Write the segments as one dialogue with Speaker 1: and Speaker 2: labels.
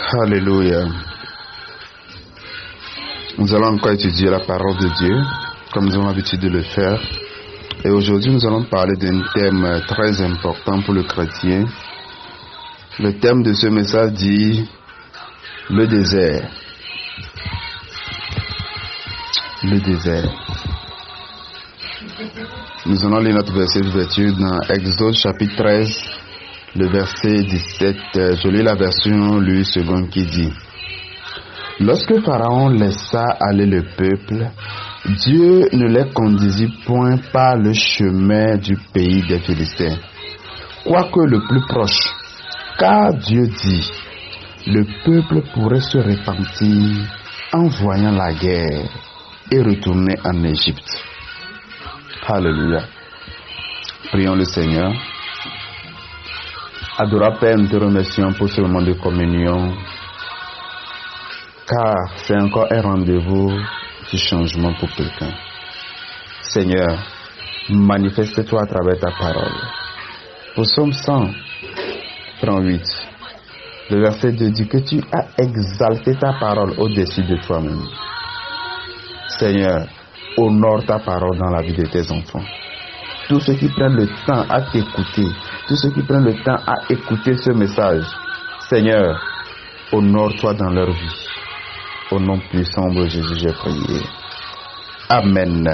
Speaker 1: Alléluia. Nous allons encore étudier la parole de Dieu, comme nous avons l'habitude de le faire. Et aujourd'hui, nous allons parler d'un thème très important pour le chrétien. Le thème de ce message dit le désert. Le désert. Nous allons lire notre verset d'ouverture dans Exode chapitre 13, le verset 17. Je lis la version Louis II qui dit: Lorsque Pharaon laissa aller le peuple, Dieu ne les conduisit point par le chemin du pays des Philistins, quoique le plus proche, car Dieu dit, le peuple pourrait se repentir en voyant la guerre et retourner en Égypte. Alléluia. Prions le Seigneur. Adorable Père, nous te remercions pour ce moment de communion, car c'est encore un rendez-vous du changement pour quelqu'un. Seigneur, manifeste-toi à travers ta parole. Au psaume 138, le verset 2 dit que tu as exalté ta parole au-dessus de toi-même. Seigneur, honore ta parole dans la vie de tes enfants. Tous ceux qui prennent le temps à t'écouter, tous ceux qui prennent le temps à écouter ce message, Seigneur, honore-toi dans leur vie. Au nom puissant de Jésus, j'ai prié. Amen.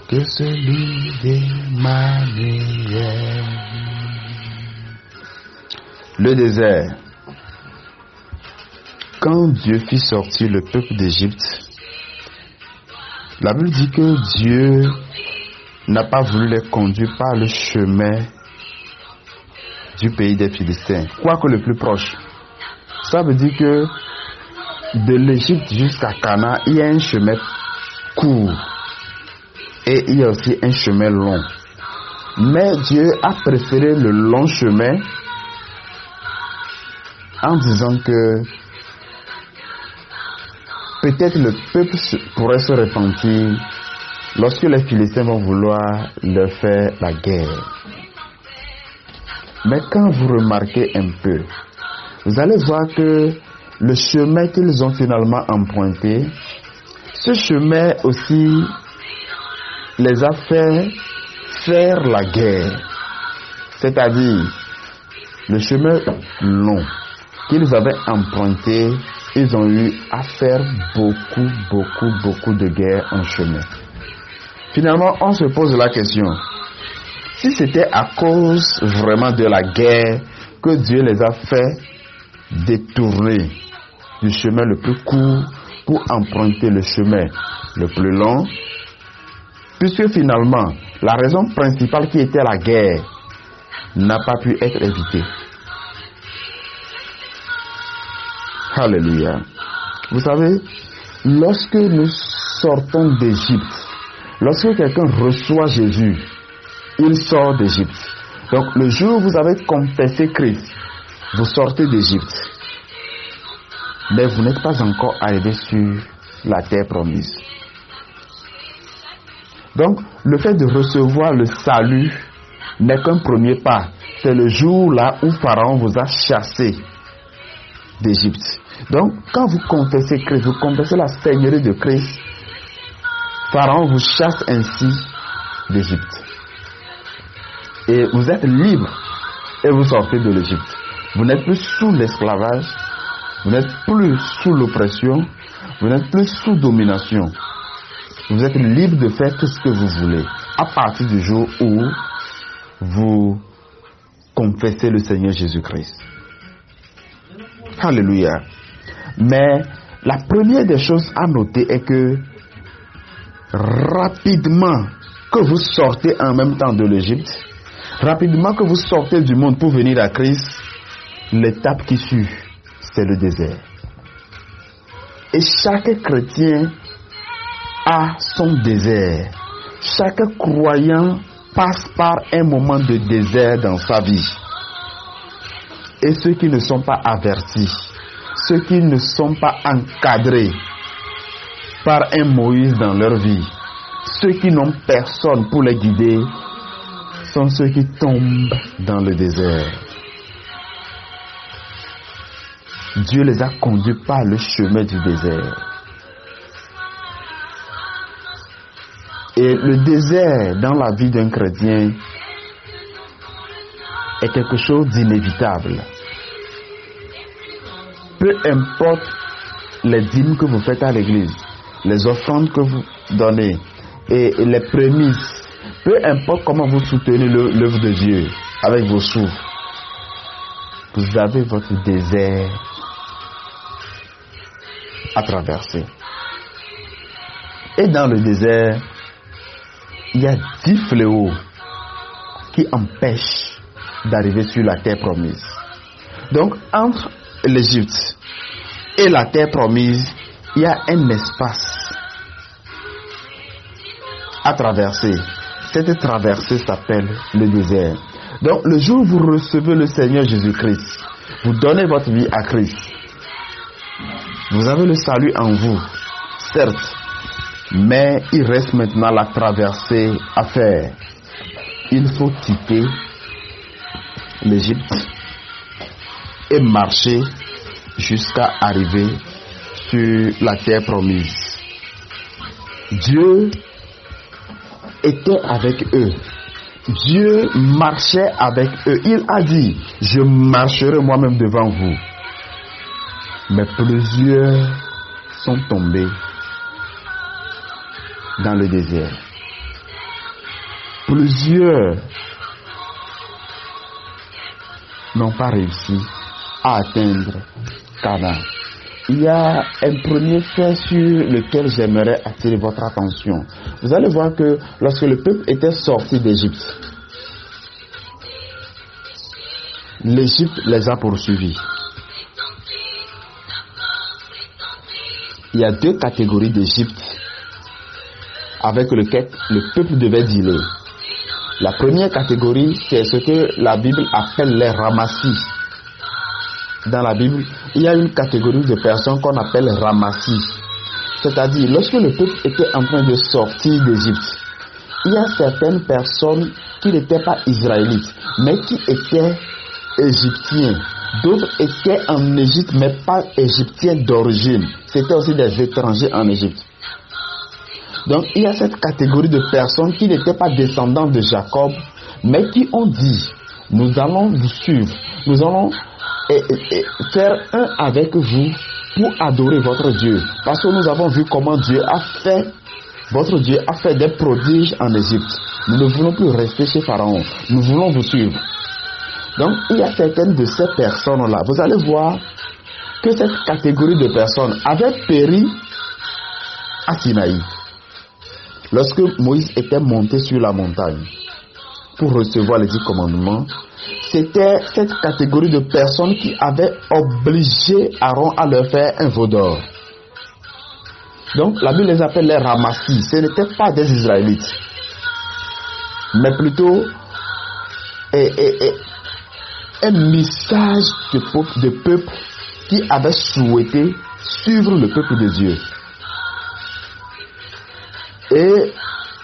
Speaker 1: Que celui d'Emmanuel. Le désert. Quand Dieu fit sortir le peuple d'Égypte, la Bible dit que Dieu n'a pas voulu les conduire par le chemin du pays des Philistins, quoique le plus proche. Ça veut dire que de l'Égypte jusqu'à Canaan, il y a un chemin court et il y a aussi un chemin long. Mais Dieu a préféré le long chemin en disant que peut-être le peuple pourrait se repentir lorsque les Philistins vont vouloir leur faire la guerre. Mais quand vous remarquez un peu, vous allez voir que le chemin qu'ils ont finalement emprunté, ce chemin aussi les a fait faire la guerre. C'est-à-dire, le chemin long qu'ils avaient emprunté, ils ont eu à faire beaucoup de guerres en chemin. Finalement, on se pose la question, si c'était à cause vraiment de la guerre que Dieu les a fait détourner du chemin le plus court pour emprunter le chemin le plus long, puisque finalement, la raison principale qui était la guerre n'a pas pu être évitée. Alléluia. Vous savez, lorsque nous sortons d'Égypte, lorsque quelqu'un reçoit Jésus, il sort d'Égypte. Donc le jour où vous avez confessé Christ, vous sortez d'Égypte. Mais vous n'êtes pas encore arrivé sur la terre promise. Donc le fait de recevoir le salut n'est qu'un premier pas. C'est le jour là où Pharaon vous a chassé d'Égypte. Donc, quand vous confessez Christ, vous confessez la seigneurie de Christ, Pharaon vous chasse ainsi d'Égypte. Et vous êtes libre et vous sortez de l'Égypte. Vous n'êtes plus sous l'esclavage, vous n'êtes plus sous l'oppression, vous n'êtes plus sous domination. Vous êtes libre de faire tout ce que vous voulez à partir du jour où vous confessez le Seigneur Jésus-Christ. Alléluia. Mais la première des choses à noter est que rapidement que vous sortez en même temps de l'Égypte, rapidement que vous sortez du monde pour venir à Christ, l'étape qui suit, c'est le désert. Et chaque chrétien a son désert. Chaque croyant passe par un moment de désert dans sa vie. Et ceux qui ne sont pas avertis, ceux qui ne sont pas encadrés par un Moïse dans leur vie, ceux qui n'ont personne pour les guider, sont ceux qui tombent dans le désert. Dieu les a conduits par le chemin du désert. Et le désert dans la vie d'un chrétien est quelque chose d'inévitable. Peu importe les dîmes que vous faites à l'église, les offrandes que vous donnez et les prémices, peu importe comment vous soutenez l'œuvre de Dieu avec vos sous, vous avez votre désert à traverser. Et dans le désert, il y a 10 fléaux qui empêchent d'arriver sur la terre promise. Donc, entre l'Égypte et la terre promise, il y a un espace à traverser. Cette traversée s'appelle le désert. Donc, le jour où vous recevez le Seigneur Jésus-Christ, vous donnez votre vie à Christ. Vous avez le salut en vous, certes, mais il reste maintenant la traversée à faire. Il faut quitter l'Égypte et marcher jusqu'à arriver sur la terre promise. Dieu était avec eux. Dieu marchait avec eux. Il a dit, je marcherai moi-même devant vous. Mais plusieurs sont tombés dans le désert. Plusieurs n'ont pas réussi à atteindre Canaan. Il y a un premier fait sur lequel j'aimerais attirer votre attention. Vous allez voir que lorsque le peuple était sorti d'Égypte, l'Égypte les a poursuivis. Il y a 2 catégories d'Égypte avec lesquelles le peuple devait dealer. La première catégorie, c'est ce que la Bible appelle les ramassis. Dans la Bible, il y a une catégorie de personnes qu'on appelle ramassis. C'est-à-dire, lorsque le peuple était en train de sortir d'Égypte, il y a certaines personnes qui n'étaient pas israélites, mais qui étaient égyptiens. D'autres étaient en Égypte, mais pas égyptiens d'origine. C'était aussi des étrangers en Égypte. Donc, il y a cette catégorie de personnes qui n'étaient pas descendants de Jacob, mais qui ont dit, nous allons vous suivre, nous allons faire un avec vous pour adorer votre Dieu. Parce que nous avons vu comment Dieu a fait, votre Dieu a fait des prodiges en Égypte. Nous ne voulons plus rester chez Pharaon, nous voulons vous suivre. Donc, il y a certaines de ces personnes-là. Vous allez voir que cette catégorie de personnes avait péri à Sinaï. Lorsque Moïse était monté sur la montagne pour recevoir les 10 commandements, c'était cette catégorie de personnes qui avaient obligé Aaron à leur faire un veau d'or. Donc, la Bible les appelle les ramassis. Ce n'étaient pas des Israélites, mais plutôt un message de peuple qui avait souhaité suivre le peuple de Dieu. Et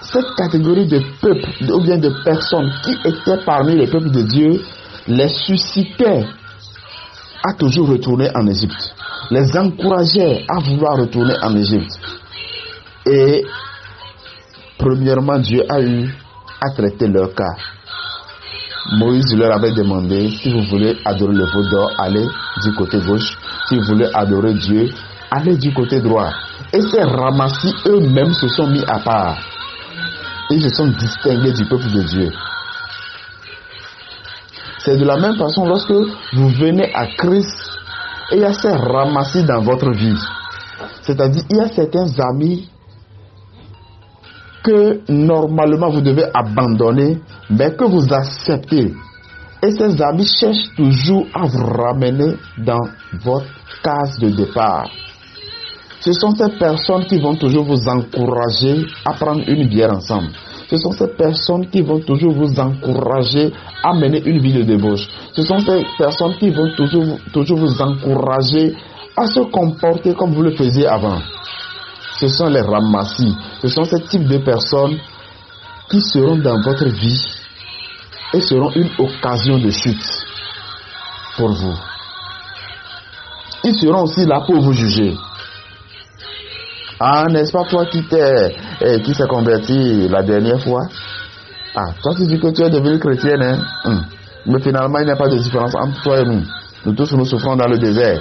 Speaker 1: cette catégorie de peuple, ou bien de personnes qui étaient parmi le peuple de Dieu, les suscitait à toujours retourner en Égypte, les encourageait à vouloir retourner en Égypte. Et premièrement, Dieu a eu à traiter leur cas. Moïse leur avait demandé, si vous voulez adorer le veau d'or, allez du côté gauche. Si vous voulez adorer Dieu, allez du côté droit. Et ces ramassis eux-mêmes se sont mis à part. Ils se sont distingués du peuple de Dieu. C'est de la même façon lorsque vous venez à Christ et il y a ces ramassis dans votre vie. C'est-à-dire, il y a certains amis que normalement vous devez abandonner, mais que vous acceptez. Et ces amis cherchent toujours à vous ramener dans votre case de départ. Ce sont ces personnes qui vont toujours vous encourager à prendre une bière ensemble. Ce sont ces personnes qui vont toujours vous encourager à mener une vie de débauche. Ce sont ces personnes qui vont toujours vous encourager à se comporter comme vous le faisiez avant. Ce sont les ramassis. Ce sont ce type de personnes qui seront dans votre vie et seront une occasion de chute pour vous. ils seront aussi là pour vous juger. Ah, n'est-ce pas toi qui s'est converti la dernière fois? Ah, toi tu dis que tu es devenu chrétienne, hein? Mais finalement, il n'y a pas de différence entre toi et nous. Nous tous, nous souffrons dans le désert.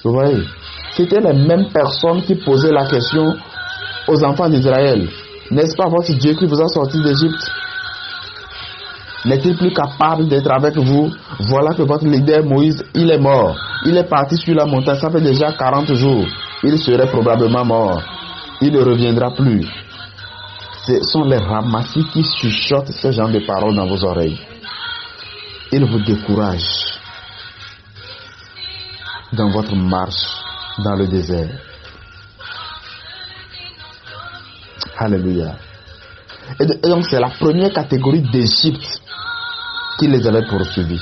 Speaker 1: Vous voyez? C'était les mêmes personnes qui posaient la question aux enfants d'Israël. N'est-ce pas votre Dieu qui vous a sorti d'Égypte? N'est-il plus capable d'être avec vous? Voilà que votre leader Moïse, il est mort. Il est parti sur la montagne, ça fait déjà 40 jours. Il serait probablement mort. Il ne reviendra plus. Ce sont les ramassis qui chuchotent ce genre de paroles dans vos oreilles. Ils vous découragent dans votre marche dans le désert. Alléluia. Et donc c'est la première catégorie d'Égypte qui les avait poursuivis.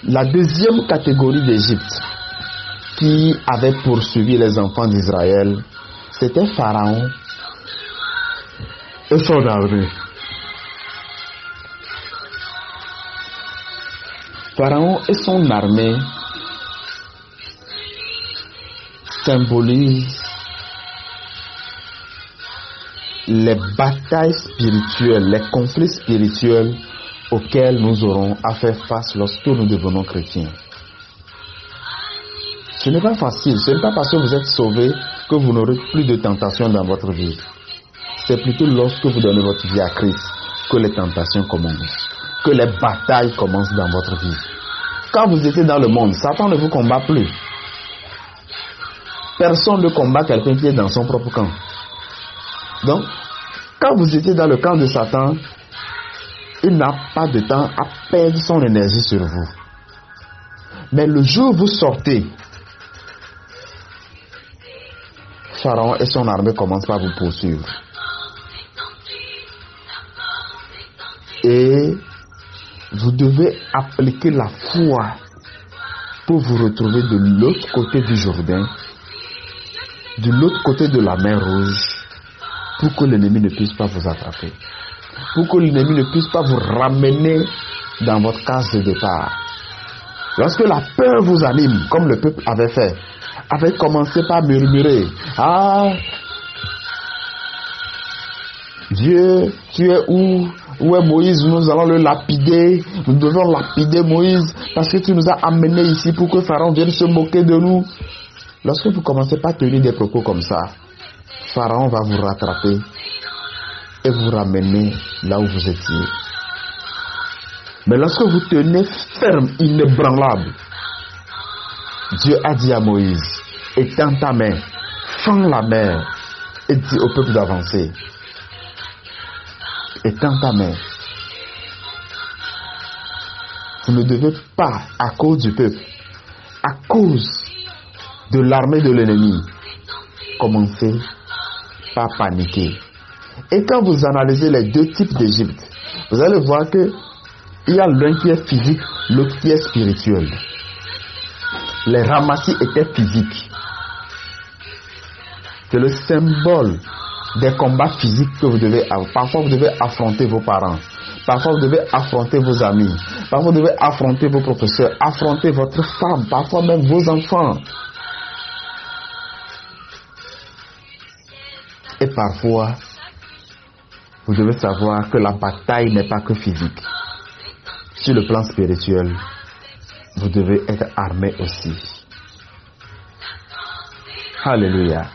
Speaker 1: La deuxième catégorie d'Égypte qui avait poursuivi les enfants d'Israël, c'était Pharaon et son armée. Pharaon et son armée symbolisent les batailles spirituelles, les conflits spirituels auxquels nous aurons à faire face lorsque nous devenons chrétiens. Ce n'est pas facile, ce n'est pas parce que vous êtes sauvé que vous n'aurez plus de tentations dans votre vie. C'est plutôt lorsque vous donnez votre vie à Christ que les tentations commencent, que les batailles commencent dans votre vie. Quand vous étiez dans le monde, Satan ne vous combat plus. Personne ne combat quelqu'un qui est dans son propre camp. Donc, quand vous étiez dans le camp de Satan, il n'a pas de temps à perdre son énergie sur vous. Mais le jour où vous sortez, Pharaon et son armée commencent par vous poursuivre. Et vous devez appliquer la foi pour vous retrouver de l'autre côté du Jourdain, de l'autre côté de la mer Rouge, pour que l'ennemi ne puisse pas vous attraper, pour que l'ennemi ne puisse pas vous ramener dans votre case de départ. Lorsque la peur vous anime, comme le peuple avait fait, avait commencé par murmurer: ah, Dieu, tu es où? Où est Moïse? Nous allons le lapider. Nous devons lapider Moïse parce que tu nous as amenés ici pour que Pharaon vienne se moquer de nous. Lorsque vous commencez par tenir des propos comme ça, Pharaon va vous rattraper et vous ramener là où vous étiez. Mais lorsque vous tenez ferme, inébranlable, Dieu a dit à Moïse: étends ta main, fends la mer et dis au peuple d'avancer. Étends ta main. Vous ne devez pas, à cause du peuple, à cause de l'armée de l'ennemi, commencer par paniquer. Et quand vous analysez les deux types d'Égypte, vous allez voir que il y a l'un qui est physique, l'autre qui est spirituel. Les ramassis étaient physiques. C'est le symbole des combats physiques que vous devez avoir. Parfois vous devez affronter vos parents. Parfois vous devez affronter vos amis. Parfois vous devez affronter vos professeurs. Affronter votre femme. Parfois même vos enfants. Et parfois, vous devez savoir que la bataille n'est pas que physique. Sur le plan spirituel, vous devez être armé aussi. Alléluia.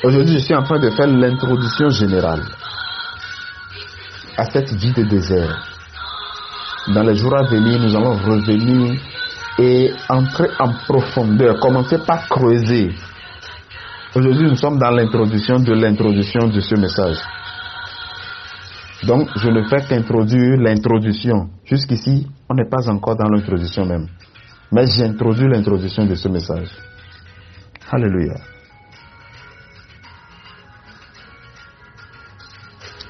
Speaker 1: Aujourd'hui, je suis en train de faire l'introduction générale à cette vie de désert. Dans les jours à venir, nous allons revenir et entrer en profondeur, commencer par creuser. Aujourd'hui, nous sommes dans l'introduction de ce message. Donc, je ne fais qu'introduire l'introduction. Jusqu'ici, on n'est pas encore dans l'introduction même. Mais j'introduis l'introduction de ce message. Alléluia.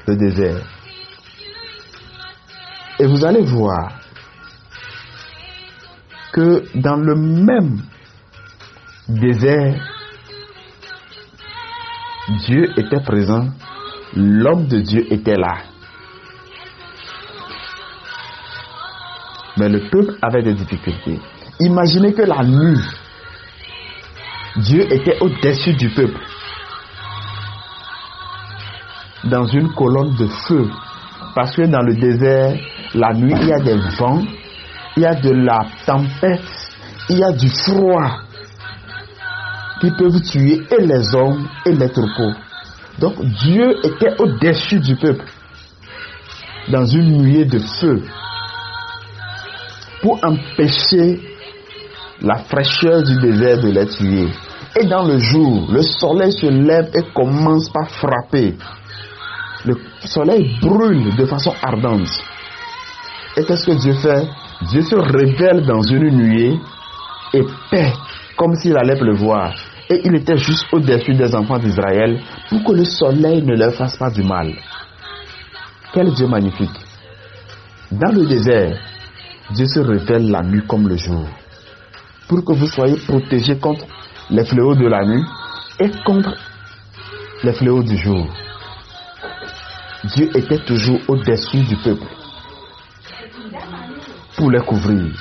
Speaker 1: Le désert. Et vous allez voir que dans le même désert, Dieu était présent, l'homme de Dieu était là. Mais le peuple avait des difficultés. Imaginez que la nuit, Dieu était au-dessus du peuple, dans une colonne de feu. Parce que dans le désert, la nuit, il y a des vents, il y a de la tempête, il y a du froid qui peuvent tuer et les hommes et les troupeaux. Donc Dieu était au-dessus du peuple, dans une nuée de feu, pour empêcher la fraîcheur du désert de les tuer. Et dans le jour, le soleil se lève et commence par frapper. Le soleil brûle de façon ardente. Et qu'est-ce que Dieu fait? Dieu se révèle dans une nuée épais, comme s'il allait pleuvoir. Et il était juste au-dessus des enfants d'Israël pour que le soleil ne leur fasse pas du mal. Quel Dieu magnifique! Dans le désert, Dieu se révèle la nuit comme le jour, pour que vous soyez protégés contre les fléaux de la nuit et contre les fléaux du jour. Dieu était toujours au-dessus du peuple pour les couvrir.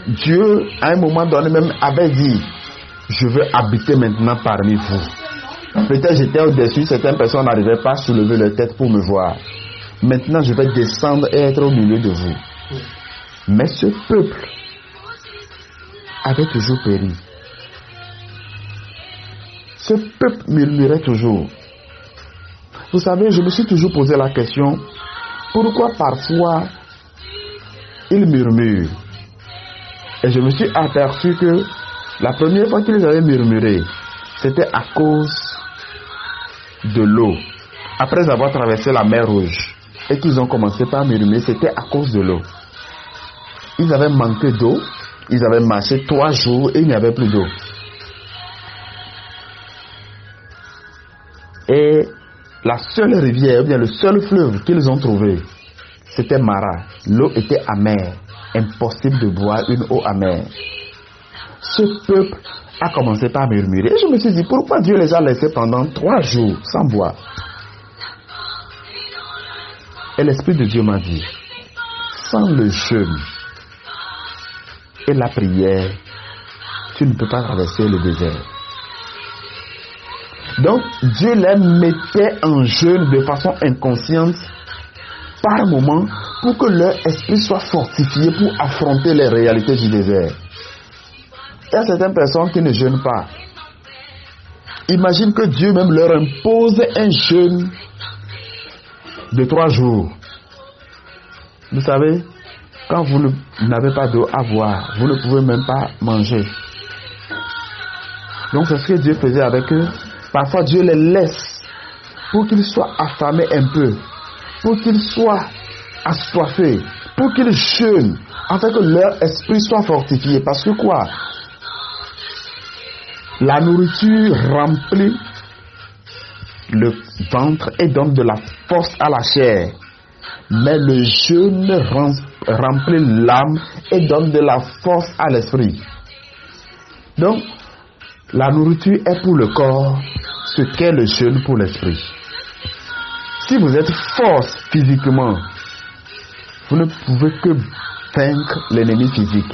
Speaker 1: Dieu, à un moment donné même, avait dit: je veux habiter maintenant parmi vous. Peut-être j'étais au-dessus, certaines personnes n'arrivaient pas à soulever leur tête pour me voir. Maintenant, je vais descendre et être au milieu de vous. Mais ce peuple avait toujours péri. Ce peuple murmurait toujours. Vous savez, je me suis toujours posé la question, pourquoi parfois ils murmurent? Et je me suis aperçu que la première fois qu'ils avaient murmuré, c'était à cause de l'eau. Après avoir traversé la mer Rouge et qu'ils ont commencé par murmurer, c'était à cause de l'eau. Ils avaient manqué d'eau, ils avaient marché 3 jours et il n'y avait plus d'eau. Et la seule rivière, ou bien le seul fleuve qu'ils ont trouvé, c'était Mara. L'eau était amère, impossible de boire une eau amère. Ce peuple a commencé par murmurer. Et je me suis dit, pourquoi Dieu les a laissés pendant 3 jours sans boire? Et l'Esprit de Dieu m'a dit, sans le jeûne et la prière, tu ne peux pas traverser le désert. Donc, Dieu les mettait en jeûne de façon inconsciente par moment pour que leur esprit soit fortifié pour affronter les réalités du désert. Il y a certaines personnes qui ne jeûnent pas. Imagine que Dieu même leur impose un jeûne de 3 jours. Vous savez, quand vous n'avez pas d'eau à boire, vous ne pouvez même pas manger. Donc c'est ce que Dieu faisait avec eux. Parfois Dieu les laisse pour qu'ils soient affamés un peu, pour qu'ils soient assoiffés, pour qu'ils jeûnent, afin que leur esprit soit fortifié. Parce que quoi? La nourriture remplit le ventre et donne de la force à la chair. Mais le jeûne remplit l'âme et donne de la force à l'esprit. Donc, la nourriture est pour le corps ce qu'est le jeûne pour l'esprit. Si vous êtes force physiquement, vous ne pouvez que vaincre l'ennemi physique.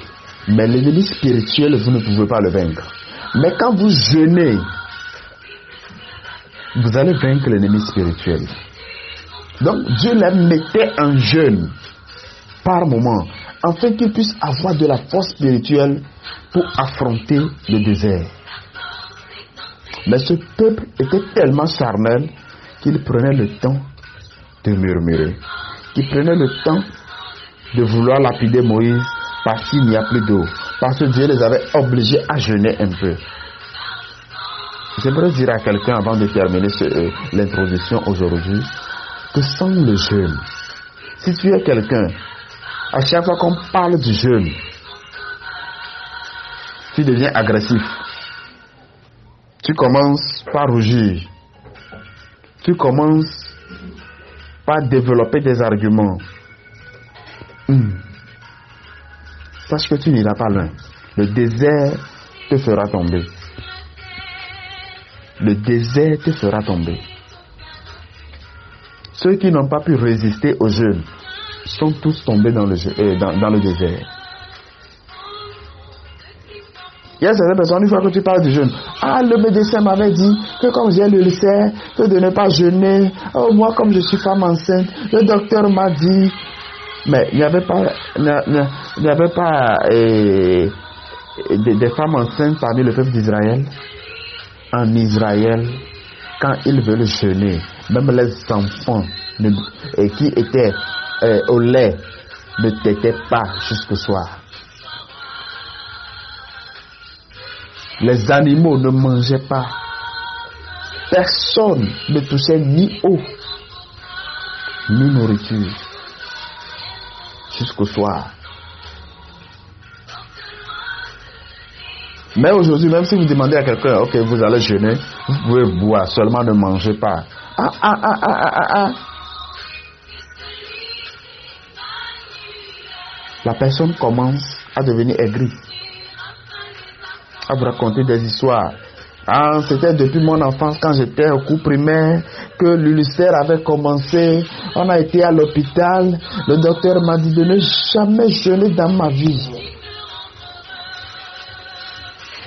Speaker 1: Mais l'ennemi spirituel, vous ne pouvez pas le vaincre. Mais quand vous jeûnez, vous allez vaincre l'ennemi spirituel. Donc Dieu les mettait en jeûne par moment, afin qu'ils puissent avoir de la force spirituelle pour affronter le désert. Mais ce peuple était tellement charnel qu'il prenait le temps de murmurer, qu'il prenait le temps de vouloir lapider Moïse parce qu'il n'y a plus d'eau, parce que Dieu les avait obligés à jeûner un peu. J'aimerais dire à quelqu'un avant de terminer l'introduction aujourd'hui que sans le jeûne, si tu es quelqu'un, à chaque fois qu'on parle du jeûne, tu deviens agressif. Tu commences par rougir. Tu commences par développer des arguments. Sache que tu n'iras pas loin. Le désert te fera tomber. Le désert te fera tomber. Ceux qui n'ont pas pu résister au jeûne sont tous tombés dans le désert. Il y a certaines personnes, une fois que tu parles du jeûne, le médecin m'avait dit que comme j'ai l'ulcère, que de ne pas jeûner. Oh, moi, comme je suis femme enceinte, le docteur m'a dit. Mais il n'y avait pas des femmes enceintes parmi le peuple d'Israël. En Israël, quand ils veulent jeûner, même les enfants qui étaient au lait ne tétaient pas jusqu'au soir. Les animaux ne mangeaient pas. Personne ne touchait ni eau, ni nourriture jusqu'au soir. Mais aujourd'hui, même si vous demandez à quelqu'un, ok, vous allez jeûner, vous pouvez boire, seulement ne mangez pas. La personne commence à devenir aigrie, à vous raconter des histoires. C'était depuis mon enfance, quand j'étais au cours primaire, que l'ulcère avait commencé. On a été à l'hôpital. Le docteur m'a dit de ne jamais jeûner dans ma vie.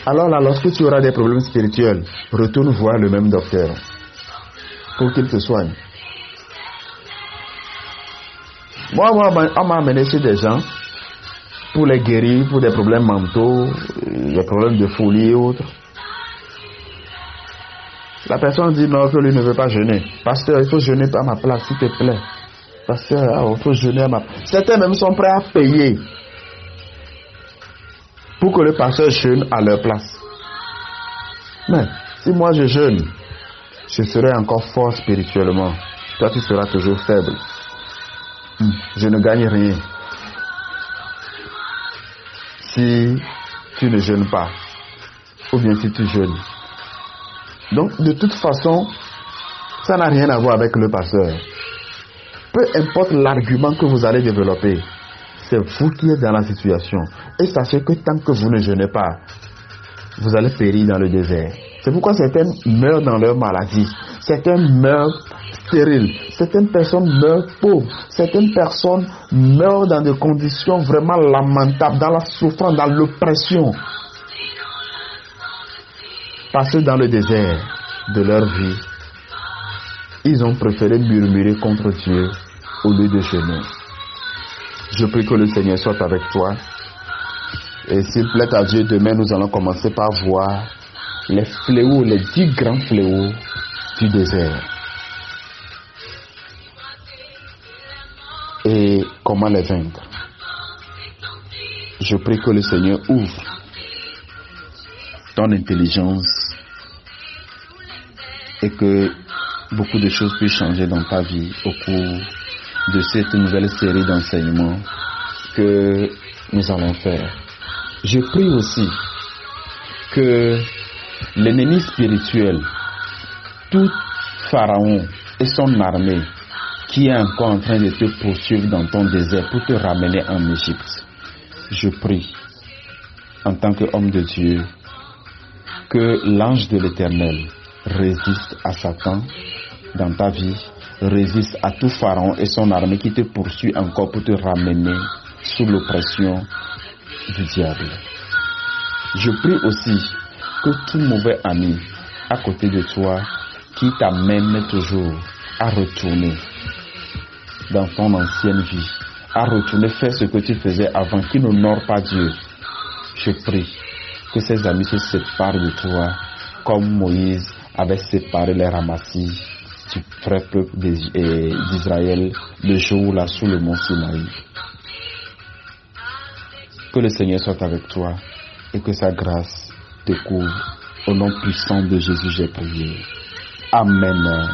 Speaker 1: Alors là, lorsque tu auras des problèmes spirituels, retourne voir le même docteur pour qu'il te soigne. Moi, on m'a amené chez des gens pour les guérir, pour des problèmes mentaux, des problèmes de folie et autres. La personne dit non, que lui ne veut pas jeûner. Pasteur, il faut jeûner à ma place, s'il te plaît. Pasteur, il faut jeûner à ma place. Certains même sont prêts à payer pour que le pasteur jeûne à leur place. Mais si moi je jeûne, je serai encore fort spirituellement. Toi, tu seras toujours faible. Je ne gagne rien si tu ne jeûnes pas, ou bien si tu jeûnes. Donc, de toute façon, ça n'a rien à voir avec le pasteur. Peu importe l'argument que vous allez développer, c'est vous qui êtes dans la situation. Et sachez que tant que vous ne jeûnez pas, vous allez périr dans le désert. C'est pourquoi certains meurent dans leur maladie. Certains meurent stériles. Certaines personnes meurent pauvres. Certaines personnes meurent dans des conditions vraiment lamentables, dans la souffrance, dans l'oppression. Parce que dans le désert de leur vie, ils ont préféré murmurer contre Dieu au lieu de jeûner. Je prie que le Seigneur soit avec toi. Et s'il plaît à Dieu, demain nous allons commencer par voir les fléaux, les 10 grands fléaux du désert. Et comment les vaincre. Je prie que le Seigneur ouvre ton intelligence et que beaucoup de choses puissent changer dans ta vie au cours de cette nouvelle série d'enseignements que nous allons faire. Je prie aussi que l'ennemi spirituel, tout Pharaon et son armée qui est encore en train de te poursuivre dans ton désert pour te ramener en Égypte, je prie en tant qu'homme de Dieu que l'ange de l'Éternel résiste à Satan dans ta vie, résiste à tout Pharaon et son armée qui te poursuit encore pour te ramener sous l'oppression du diable. Je prie aussi que tout mauvais ami à côté de toi qui t'amène toujours à retourner dans ton ancienne vie, à retourner faire ce que tu faisais avant, qui n'honore pas Dieu, je prie que ces amis se séparent de toi comme Moïse avait séparé les ramassis du frère peuple d'Israël le jour là sous le mont Sinaï. Que le Seigneur soit avec toi et que sa grâce te couvre. Au nom puissant de Jésus, j'ai prié. Amen.